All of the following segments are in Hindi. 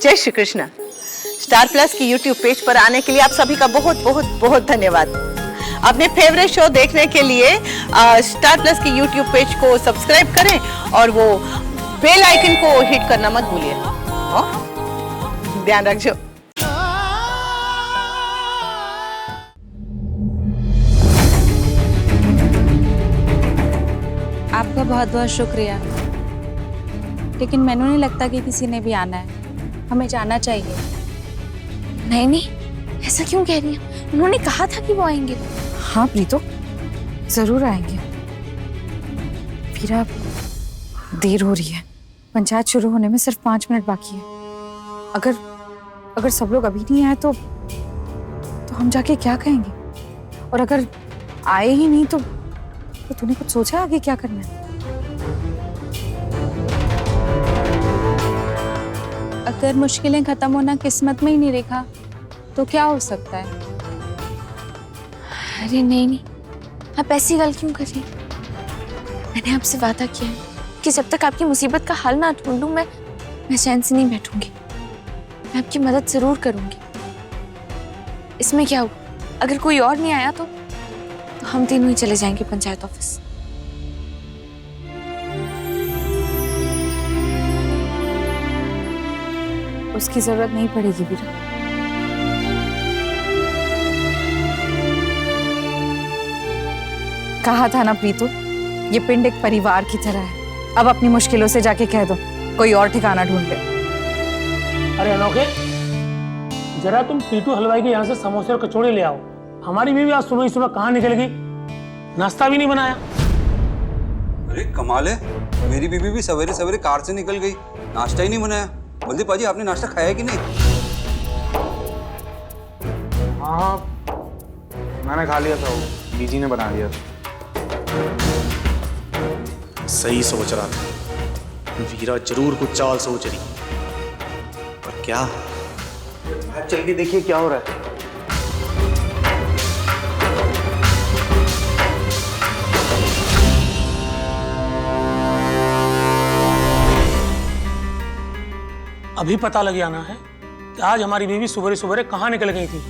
जय श्री कृष्ण। स्टार प्लस की यूट्यूब पेज पर आने के लिए आप सभी का बहुत बहुत बहुत धन्यवाद। अपने फेवरेट शो देखने के लिए स्टार प्लस की यूट्यूब पेज को सब्सक्राइब करें और वो बेल आइकन को हिट करना मत भूलिए। ध्यान रखिए। आपका बहुत बहुत शुक्रिया, लेकिन मैंने नहीं लगता कि किसी ने भी आना है। हमें जाना चाहिए। नहीं नहीं, ऐसा क्यों कह रही है? उन्होंने कहा था कि वो आएंगे। हाँ प्रीतो, जरूर आएंगे। वीरा, देर हो रही है। पंचायत शुरू होने में सिर्फ 5 मिनट बाकी है। अगर सब लोग अभी नहीं आए तो हम जाके क्या कहेंगे? और अगर आए ही नहीं तो तूने कुछ सोचा आगे क्या करना है? अगर मुश्किलें खत्म होना किस्मत में ही नहीं लिखा तो क्या हो सकता है? अरे नहीं नहीं, आप ऐसी गल क्यों कर रही? मैंने आपसे वादा किया है कि जब तक आपकी मुसीबत का हल ना ढूंढूं मैं चैन से नहीं बैठूंगी। मैं आपकी मदद जरूर करूंगी। इसमें क्या हुआ? अगर कोई और नहीं आया तो हम तीनों ही चले जाएंगे पंचायत ऑफिस। उसकी जरूरत नहीं पड़ेगी वीरा। कहा था ना प्रीतो, ये पिंड एक परिवार की तरह है। अब अपनी मुश्किलों से जाके कह दो कोई और ठिकाना ढूंढ ले। अरे अनोखे, जरा तुम पीटू हलवाई के यहाँ से समोसे और कचौड़े ले आओ। हमारी बीवी आज सुबह ही सुबह कहाँ निकल गई, नाश्ता भी नहीं बनाया। अरे कमाल है, मेरी बीवी भी सवेरे सवेरे कार से निकल गई, नाश्ता ही नहीं बनाया। बलदेव पाजी, आपने नाश्ता खाया कि नहीं? हाँ, मैंने खा लिया था, वो बीजी ने बना दिया था। सही सोच रहा था, वीरा जरूर कुछ चाल सोच रही, पर क्या? चल के देखिए क्या हो रहा है। अभी पता लग जाना है कि आज हमारी बीवी सुबह सुबह कहाँ निकल गई थी।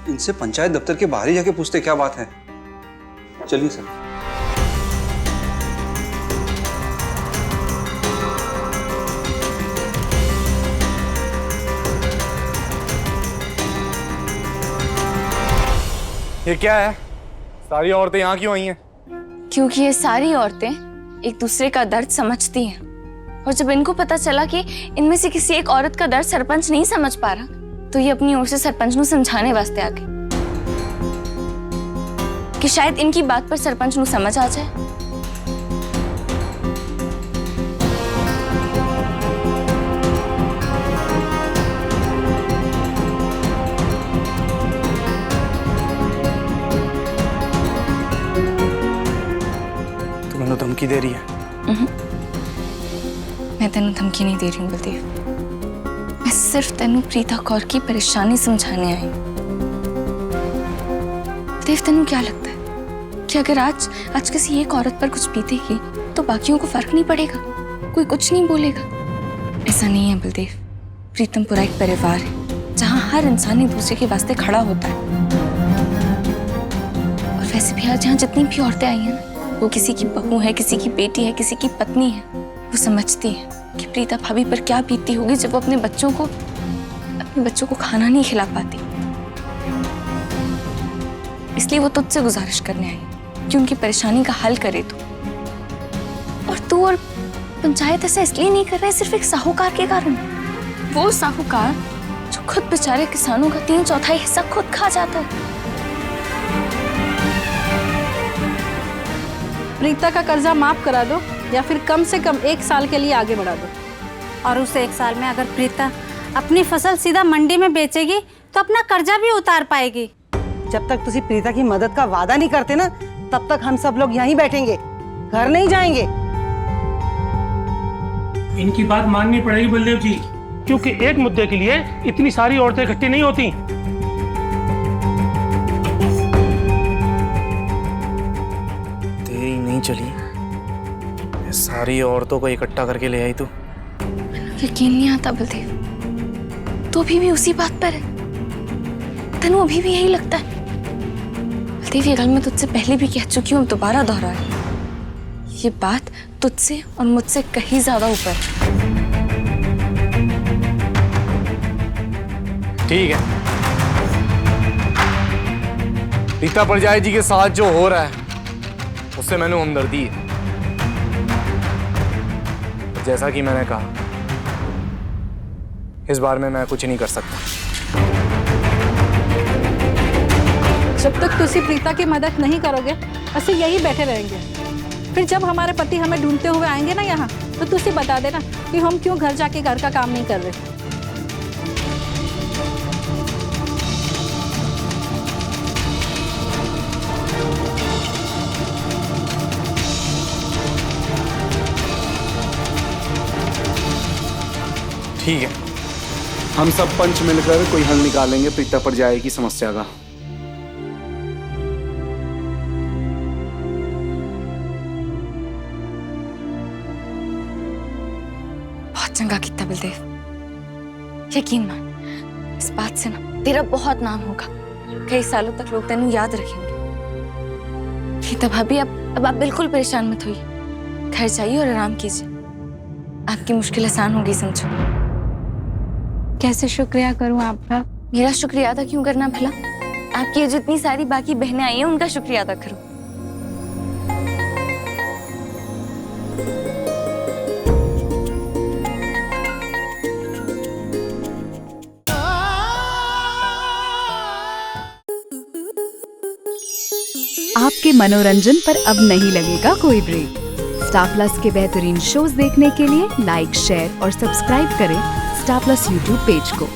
इनसे पंचायत दफ्तर के बाहर ही जाके पूछते क्या बात है। चलिए सर। ये क्या है? सारी औरतें यहाँ क्यों आई हैं? क्योंकि ये सारी औरतें एक दूसरे का दर्द समझती हैं, और जब इनको पता चला कि इनमें से किसी एक औरत का दर्द सरपंच नहीं समझ पा रहा, तो ये अपनी ओर से सरपंच ਨੂੰ समझाने वास्ते आ गए कि शायद इनकी बात पर सरपंच ਨੂੰ समझ आ जाए। तुम इन्हें धमकी दे रही है? मैं तेनू धमकी नहीं दे रही हूँ बलदेव, मैं सिर्फ तेनू प्रीता कौर की परेशानी समझाने आई। बलदेव, तेनू क्या लगता है कि अगर आज किसी एक औरत पर कुछ बीतेगी तो बाकियों को फर्क नहीं पड़ेगा, कोई कुछ नहीं बोलेगा? ऐसा नहीं है बलदेव। प्रीतमपुरा एक परिवार है जहाँ हर इंसान एक दूसरे के वास्ते खड़ा होता है। और वैसे भी आज यहाँ जितनी भी औरतें आई हैं ना, वो किसी की बहू है, किसी की बेटी है, किसी की पत्नी है। वो समझती है कि प्रीता भाभी पर क्या बीतती होगी जब वो अपने बच्चों को खाना नहीं खिला पाती। इसलिए वो तुझसे गुजारिश करने आई कि उनकी परेशानी का हल करे तू। और तू और पंचायत ऐसा इसलिए नहीं कर रहे सिर्फ एक साहूकार के कारण। वो साहूकार जो खुद बेचारे किसानों का 3/4 हिस्सा खुद खा जाता है। प्रीता का कर्जा माफ करा दो या फिर कम से कम 1 साल के लिए आगे बढ़ा दो। और उस 1 साल में अगर प्रीता अपनी फसल सीधा मंडी में बेचेगी तो अपना कर्जा भी उतार पाएगी। जब तक तुसी प्रीता की मदद का वादा नहीं करते ना, तब तक हम सब लोग यहीं बैठेंगे, घर नहीं जाएंगे। इनकी बात माननी पड़ेगी बलदेव जी, क्योंकि एक मुद्दे के लिए इतनी सारी औरतें इकट्ठी नहीं होती। तेरी नहीं चली, सारी औरतों को इकट्ठा करके ले आई तू। यकीन नहीं आता बलदेव, तो भी उसी बात पर है। तनु अभी भी यही लगता है। बलदेव, ये गल मैं तुझसे पहले भी कह चुकी हूँ, दोबारा दोहरा है। ये बात तुझसे और मुझसे कहीं ज्यादा ऊपर है। ठीक है, रीता परजाई जी के साथ जो हो रहा है उससे मैंने हमदर्दी है। जैसा कि मैंने कहा, इस बार में मैं कुछ नहीं कर सकता। जब तक तुसी प्रीता की मदद नहीं करोगे असि यही बैठे रहेंगे। फिर जब हमारे पति हमें ढूंढते हुए आएंगे ना यहाँ, तो तुसी बता देना कि हम क्यों घर जाके घर का काम नहीं कर रहे। ठीक है, हम सब पंच मिलकर कोई हल निकालेंगे प्रीता परजाई की समस्या का। बहुत चंगा किया बलदेव। यकीन मान, इस बात से ना तेरा बहुत नाम होगा। कई सालों तक लोग तेनू याद रखेंगे। रीता भाभी, अब आप बिल्कुल परेशान मत होइए। घर जाइए और आराम कीजिए। आपकी मुश्किल आसान होगी, समझो। कैसे शुक्रिया करूं आपका? मेरा शुक्रिया अदा क्यों करना भला? आपकी जितनी सारी बाकी बहनें आई हैं उनका शुक्रिया अदा करो। आपके मनोरंजन पर अब नहीं लगेगा कोई ब्रेक। स्टार प्लस के बेहतरीन शोज देखने के लिए लाइक, शेयर और सब्सक्राइब करें स्टार प्लस यूट्यूब पेज को।